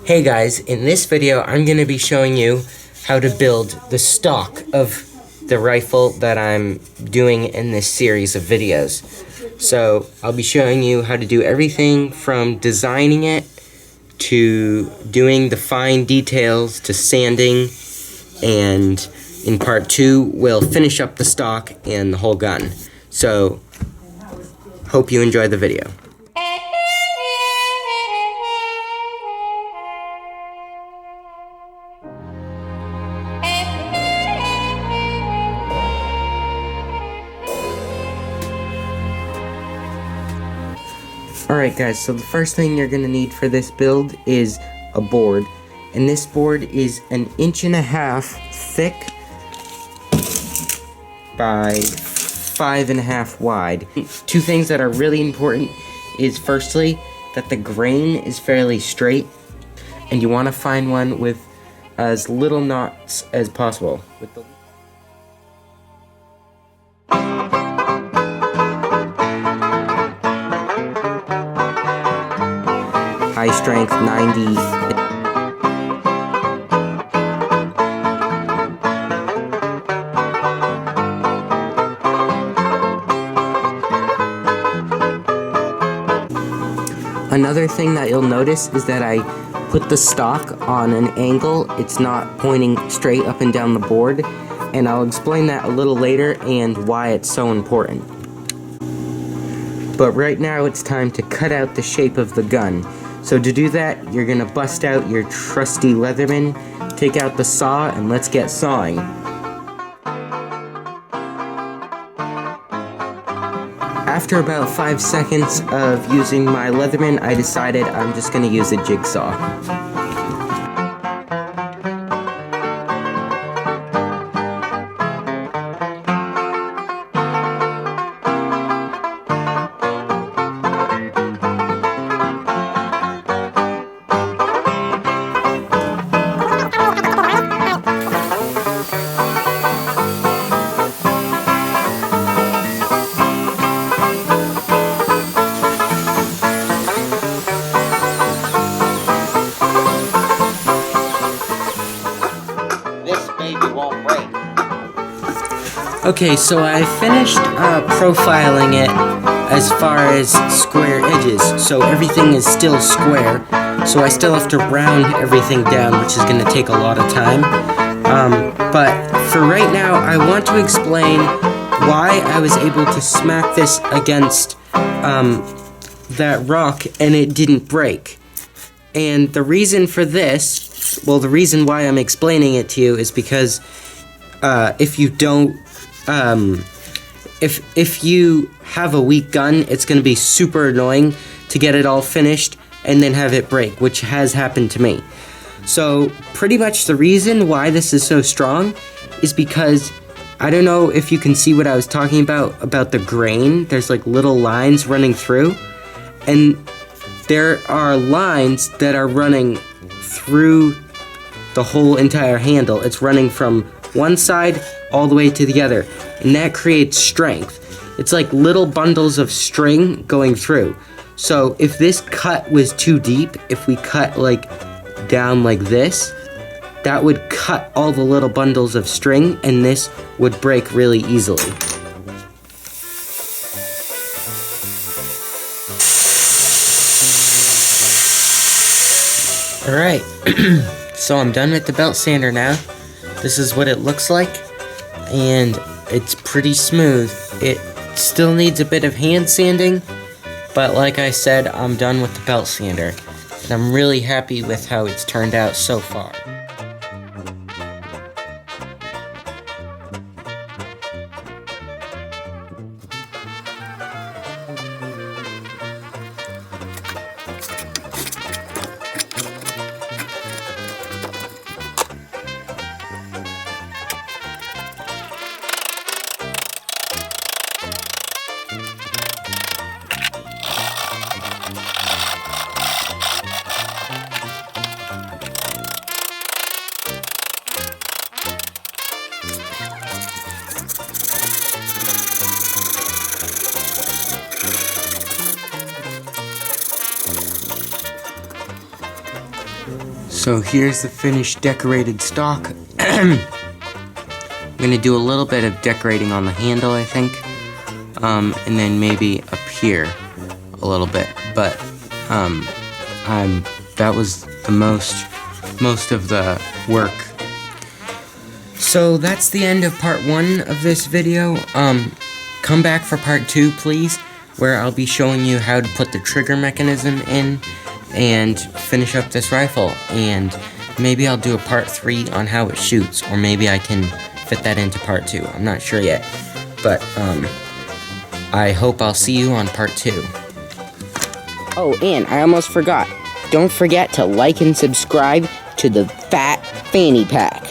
Hey guys, in this video I'm going to be showing you how to build the stock of the rifle that I'm doing in this series of videos. So I'll be showing you how to do everything from designing it to doing the fine details to sanding, and in part 2 we'll finish up the stock and the whole gun. So hope you enjoy the video. Alright guys, so the first thing you're going to need for this build is a board. And this board is 1.5 inches thick by 5.5 wide. Two things that are really important is firstly, that the grain is fairly straight. And you want to find one with as little knots as possible. High strength 90. Another thing that you'll notice is that I put the stock on an angle. It's not pointing straight up and down the board, and I'll explain that a little later and why it's so important. But right now it's time to cut out the shape of the gun. So to do that, you're gonna bust out your trusty Leatherman, take out the saw, and let's get sawing. After about 5 seconds of using my Leatherman, I decided I'm just gonna use a jigsaw. Okay, so I finished profiling it as far as square edges, so everything is still square, so I still have to round everything down, which is going to take a lot of time. But for right now, I want to explain why I was able to smack this against that rock and it didn't break. And the reason for this, well, the reason why I'm explaining it to you is because if you don't if you have a weak gun, it's going to be super annoying to get it all finished and then have it break, which has happened to me. So pretty much the reason why this is so strong is because, I don't know if you can see what I was talking about the grain. There's like little lines running through, and there are lines that are running through the whole entire handle. It's running from one side all the way to the other, and that creates strength. It's like little bundles of string going through. So if this cut was too deep, if we cut like down like this, that would cut all the little bundles of string, and this would break really easily. Alright, so I'm done with the belt sander now. This is what it looks like, and it's pretty smooth. It still needs a bit of hand sanding, but like I said, I'm done with the belt sander, and I'm really happy with how it's turned out so far. So here's the finished decorated stock. I'm gonna do a little bit of decorating on the handle, I think, and then maybe up here a little bit. But that was the most of the work. So that's the end of part 1 of this video. Come back for part 2, please, where I'll be showing you how to put the trigger mechanism in and finish up this rifle. And maybe I'll do a part 3 on how it shoots, or maybe I can fit that into part 2. I'm not sure yet, but I hope I'll see you on part 2. Oh, and I almost forgot. Don't forget to like and subscribe to the Fat Fanny Pack.